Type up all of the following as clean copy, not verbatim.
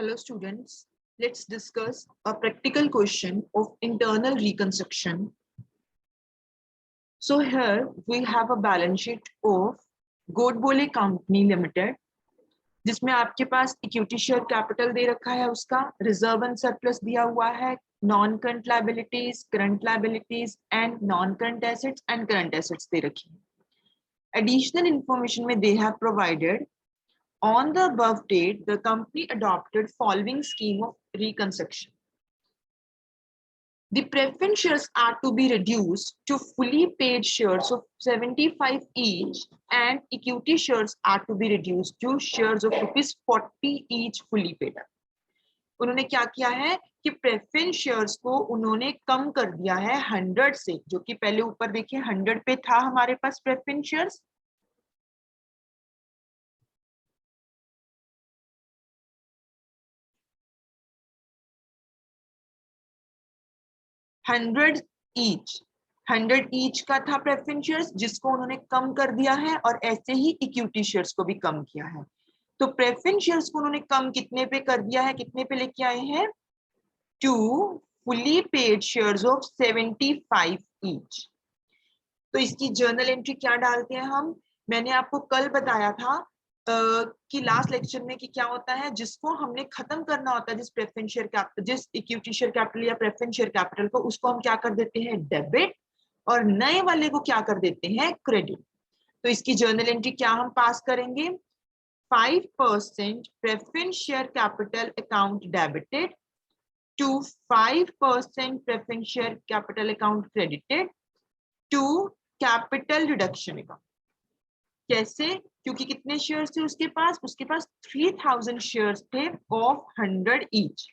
Hello students, let's discuss a practical question of internal reconstruction. So here we have a balance sheet of Godbole Company Limited, जिसमें आपके पास equity share capital दे रखा है, उसका reserve and surplus दिया हुआ है, non current liabilities and non current assets and current assets दे रखी है। एडिशनल इंफॉर्मेशन में they have provided on the above date, the company adopted following scheme of reconstruction. The preference shares are to be reduced to fully paid shares of 75 each and equity shares are to be reduced to shares of ₹40 each fully paid. उन्होंने क्या किया है कि preference shares को उन्होंने कम कर दिया है 100 से, जो कि पहले ऊपर देखिए 100 पे था हमारे पास प्रेफरेंस शेयर्स, 100 ईच का था प्रेफरेंस शेयर्स, जिसको उन्होंने कम कर दिया है और ऐसे ही इक्विटी शेयर्स को भी कम किया है। तो प्रेफरेंस शेयर्स को उन्होंने कम कितने पे कर दिया है, कितने पे लेके आए हैं, 2 fully paid shares of 75 each. तो इसकी जर्नल एंट्री क्या डालते हैं हम, मैंने आपको कल बताया था कि लास्ट लेक्चर में कि क्या होता है, जिसको हमने खत्म करना होता है, जिस प्रेफरेंस शेयर कैपिटल, जिस इक्विटी शेयर कैपिटल या प्रेफरेंस शेयर कैपिटल को, उसको हम क्या कर देते हैं, डेबिट, और नए वाले को क्या कर देते हैं, क्रेडिट। तो इसकी जर्नल एंट्री क्या हम पास करेंगे, 5% preference share capital account debited to 5% preference share capital account credited to capital reduction account. कैसे, क्योंकि कितने शेयर्स थे उसके पास 3000 शेयर्स थे ऑफ 100 ईच।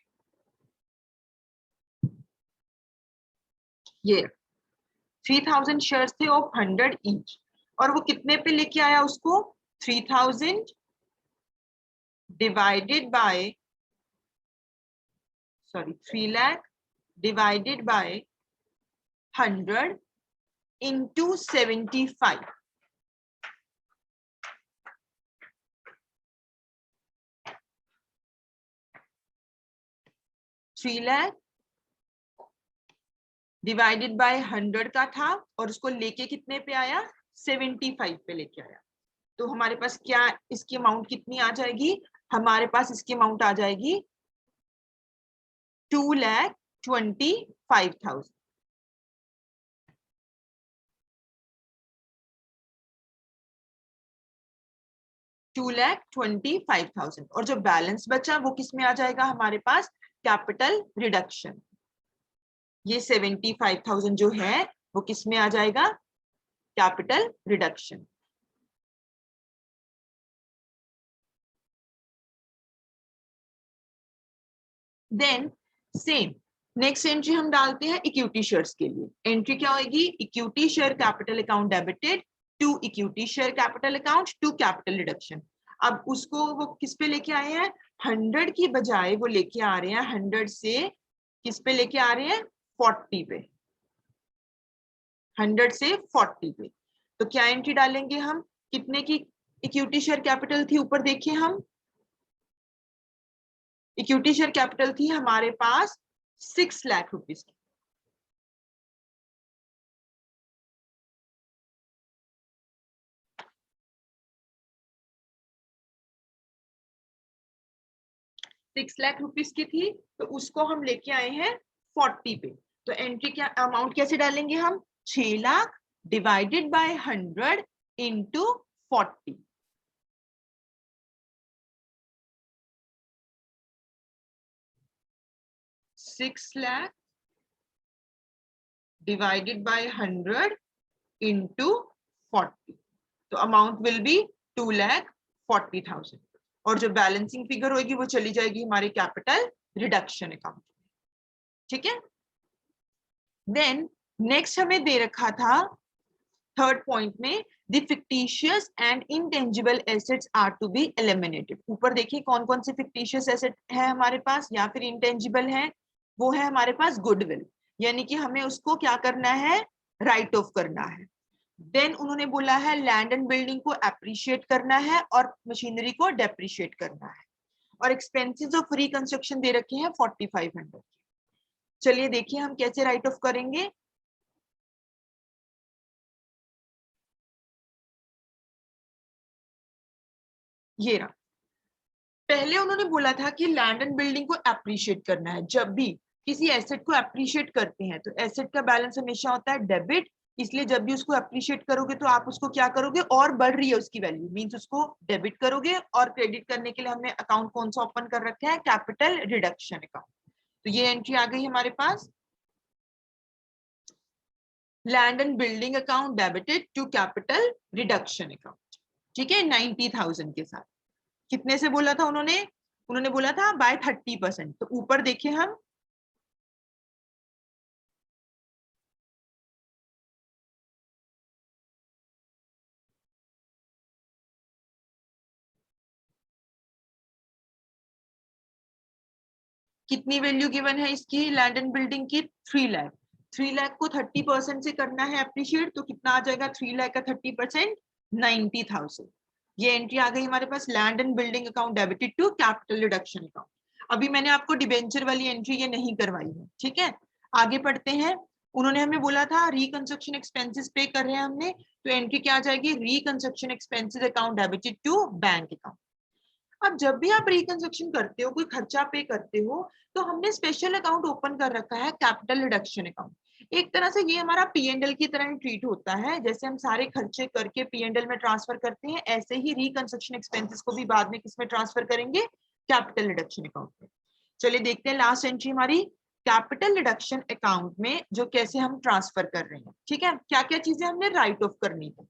ये 3000 शेयर्स थे ऑफ 100 ईच, और वो कितने पे लेके आया उसको, 3000 divided by 3 lakh divided by 100 into 75। 3 lakh divided by 100 का था और उसको लेके कितने पे आया, 75 पे लेके आया। तो हमारे पास क्या इसकी अमाउंट कितनी आ जाएगी, हमारे पास इसकी अमाउंट आ जाएगी 2,25,000। $2,25,000 और जो बैलेंस बचा वो किस में आ जाएगा, हमारे पास कैपिटल रिडक्शन। ये 75,000 जो है वो किस में आ जाएगा, capital reduction. Then same next entry हम डालते हैं इक्विटी शेयर्स के लिए। एंट्री क्या होगी, equity share capital account debited to equity share capital account to capital reduction. अब उसको वो किस पे लेके आए हैं, 100 की बजाय वो लेके आ रहे हैं 100 से किस पे लेके आ रहे हैं, 40 पे, 100 से 40 पे। तो क्या एंट्री डालेंगे हम, कितने की इक्विटी शेयर कैपिटल थी, ऊपर देखिए हम, इक्विटी शेयर कैपिटल थी हमारे पास 6 लाख रुपीस की। ₹6,00,000 की थी, तो उसको हम लेके आए हैं 40 पे। तो एंट्री क्या, अमाउंट कैसे डालेंगे हम, 6 lakh divided by 100 into 40। ₹6,00,000 divided by 100 into 40, तो अमाउंट विल बी 2,40,000 और जो बैलेंसिंग फिगर होगी वो चली जाएगी हमारे कैपिटल रिडक्शन अकाउंट। ठीक है, देन नेक्स्ट हमें दे रखा था थर्ड पॉइंट में, the fictitious and intangible assets are to be eliminated. ऊपर देखिए कौन कौन से फिक्टिशियस एसेट है हमारे पास या फिर इनटेंजिबल है, वो है हमारे पास गुडविल, यानी कि हमें उसको क्या करना है, राइट ऑफ करना है। देन उन्होंने बोला है लैंड एंड बिल्डिंग को एप्रिशिएट करना है और मशीनरी को डेप्रिशिएट करना है। और एक्सपेंसेस ऑफ रिकंस्ट्रक्शन दे रखे हैं 4500। चलिए देखिए हम कैसे राइट ऑफ करेंगे। ये रहा, पहले उन्होंने बोला था कि लैंड एंड बिल्डिंग को अप्रिशिएट करना है। जब भी किसी एसेट को अप्रिशिएट करते हैं तो एसेट का बैलेंस हमेशा होता है डेबिट, इसलिए जब भी उसको अप्रिशिएट करोगे तो आप उसको क्या करोगे, और बढ़ रही है उसकी वैल्यू मींस उसको डेबिट करोगे। और क्रेडिट करने के लिए हमने अकाउंट कौन सा ओपन कर रखा है, कैपिटल रिडक्शन अकाउंट। तो ये एंट्री आ गई हमारे पास, land and building account debited to capital reduction account, ठीक है, 90,000 के साथ। कितने से बोला था उन्होंने, उन्होंने बोला था बाय 30%। तो ऊपर देखिए हम, कितनी वैल्यू गिवन है इसकी लैंड एंड बिल्डिंग की, 3 लाख। 3 लाख को 30% से करना है अप्रिशिएट, तो कितना आ जाएगा 3 लाख का 30%, 90,000। ये एंट्री आ गई हमारे पास, land and building account debited to capital reduction account. अभी मैंने आपको डिबेंचर वाली एंट्री ये नहीं करवाई है, ठीक है। आगे पढ़ते हैं। उन्होंने हमें बोला था रिकंस्ट्रक्शन एक्सपेंसेस पे कर रहे हैं हमने, तो एंट्री क्या आ जाएगी, reconstruction expenses account debited to bank account. अब जब भी आप रिकंस्ट्रक्शन करते हो, कोई खर्चा पे करते हो, तो हमने स्पेशल अकाउंट ओपन कर रखा है कैपिटल रिडक्शन अकाउंट। एक तरह से ये हमारा P&L की तरह ही ट्रीट होता है। जैसे हम सारे खर्चे करके P&L में ट्रांसफर करते हैं, ऐसे ही रिकंस्ट्रक्शन एक्सपेंसेस को भी बाद में किसमें ट्रांसफर करेंगे, कैपिटल रिडक्शन अकाउंट में। चलिए देखते हैं लास्ट एंट्री हमारी कैपिटल रिडक्शन अकाउंट में, जो कैसे हम ट्रांसफर कर रहे हैं, ठीक है। क्या क्या चीजें हमने राइट ऑफ करनी थी।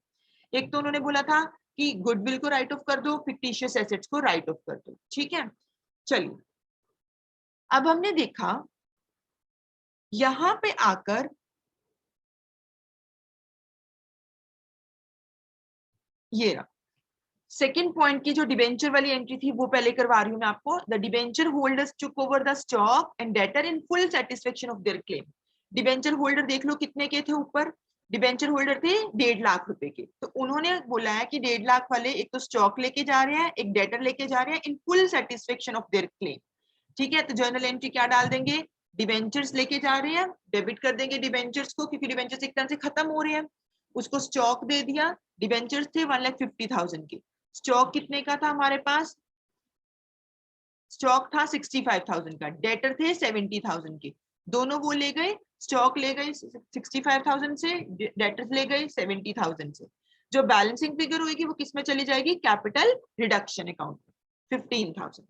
एक तो उन्होंने बोला था कि गुडविल को राइट ऑफ कर दो, फिक्टिशियस एसेट्स को राइट ऑफ कर दो, ठीक है। चलिए अब हमने देखा यहां पे आकर, ये रहा सेकंड पॉइंट की जो डिबेंचर वाली एंट्री थी वो पहले करवा रही हूं मैं आपको। The debenture holders took over the stock and debtor in full satisfaction of their claim. Debenture holder देख लो कितने के थे ऊपर, डिबेंचर होल्डर थे 1.5 लाख रुपए के। तो उन्होंने बोला है कि 1.5 लाख वाले एक तो स्टॉक लेके जा रहे हैं, एक डेटर लेके जा रहे हैं in full satisfaction of their claim, ठीक है। तो जर्नल एंट्री क्या डाल देंगे, डिबेंचर्स लेके जा रहे हैं, डेबिट कर देंगे डिबेंचर्स को, क्योंकि डिबेंचर्स एक तरह से खत्म हो रहे हैं। उसको स्टॉक दे दिया, डिबेंचर्स थे 1,50,000 के, स्टॉक कितने का था हमारे पास, स्टॉक था 65,000 का, डेटर थे 70,000 के, दोनों वो ले गए, स्टॉक ले गए 65,000 से, डेटर्स ले गए 70,000 से। जो बैलेंसिंग फिगर होगी वो किसमें चली जाएगी, कैपिटल रिडक्शन अकाउंट में 15,000।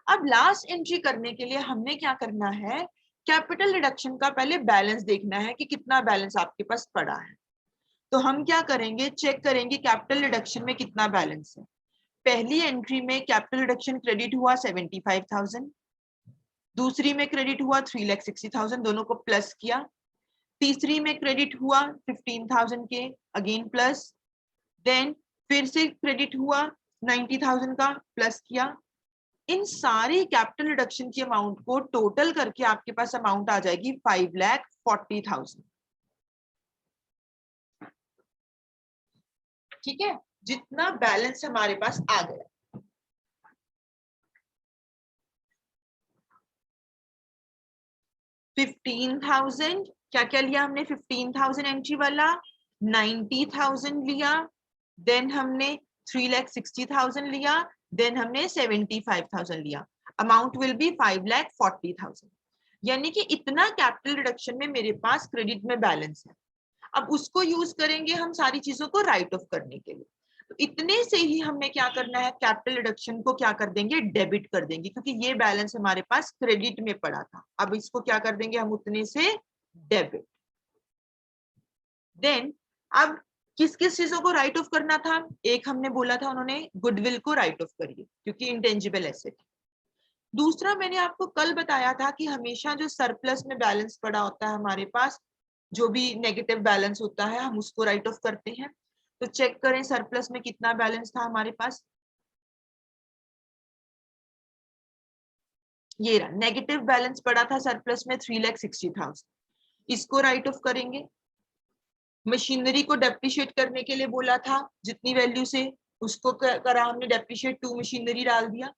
अब लास्ट एंट्री करने के लिए हमने क्या करना है, कैपिटल रिडक्शन का पहले बैलेंस देखना है कि कितना बैलेंस आपके पास पड़ा है। तो हम क्या करेंगे, चेक करेंगे कैपिटल रिडक्शन में कितना बैलेंस है। पहली एंट्री में कैपिटल रिडक्शन क्रेडिट हुआ 75,000, दूसरी में क्रेडिट हुआ 3,60,000, दोनों को प्लस किया। तीसरी में क्रेडिट हुआ 15,000 के, अगेन प्लस। देन फिर से क्रेडिट हुआ 90,000 का, प्लस किया। इन सारी कैपिटल रिडक्शन की अमाउंट को टोटल करके आपके पास अमाउंट आ जाएगी 5,40,000, ठीक है। जितना बैलेंस हमारे पास आ गया, $15,000, क्या क्या लिया हमने, 15,000 एंट्री वाला, 90,000 लिया, देन हमने 3,60,000 लिया, देन हमने 75,000 लिया। Amount will be 5,40,000। यानी कि इतना कैपिटल रिडक्शन में मेरे पास क्रेडिट में बैलेंस है। अब उसको यूज करेंगे हम सारी चीजों को राइट ऑफ करने के लिए। तो इतने से ही हमने क्या करना है, कैपिटल रिडक्शन को क्या कर देंगे, डेबिट कर देंगे, क्योंकि ये बैलेंस हमारे पास क्रेडिट में पड़ा था। अब इसको क्या कर देंगे हम, उतने से डेबिट। देन अब किस किस चीजों को राइट ऑफ करना था, एक हमने बोला था उन्होंने गुडविल को राइट ऑफ करिए क्योंकि इंटेंजिबल एसेट। दूसरा मैंने आपको कल बताया था कि हमेशा जो सरप्लस में बैलेंस पड़ा होता है हमारे पास, जो भी नेगेटिव बैलेंस होता है हम उसको राइट ऑफ करते हैं। तो चेक करें सरप्लस में कितना बैलेंस था हमारे पास, ये रहा, नेगेटिव बैलेंस पड़ा था सरप्लस में 3,60,000, इसको राइट ऑफ करेंगे। मशीनरी को डेप्रिशिएट करने के लिए बोला था जितनी वैल्यू से, उसको करा हमने डेप्रिशिएट टू मशीनरी डाल दिया।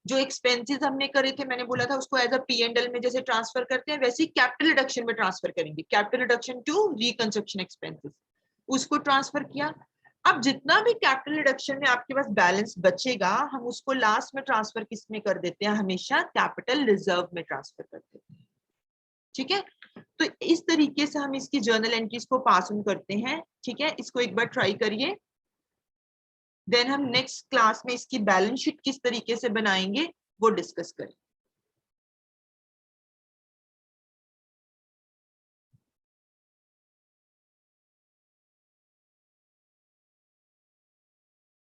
जो एक्सपेंसेस हमने करे थे, मैंने बोला था उसको एज अ P&L में जैसे ट्रांसफर करते हैं वैसे ही कैपिटल रिडक्शन में ट्रांसफर करेंगे, capital reduction to reconstruction expenses, उसको ट्रांसफर किया। अब जितना भी कैपिटल रिडक्शन में आपके पास बैलेंस बचेगा हम उसको लास्ट में ट्रांसफर किस में कर देते हैं, हमेशा कैपिटल रिजर्व में ट्रांसफर कर देते हैं। ठीक है, तो इस तरीके से हम इसकी जर्नल एंट्रीज को पास ऑन करते हैं। ठीक है, इसको एक बार ट्राई करिए, देन हम नेक्स्ट क्लास में इसकी बैलेंस शीट किस तरीके से बनाएंगे वो डिस्कस करें।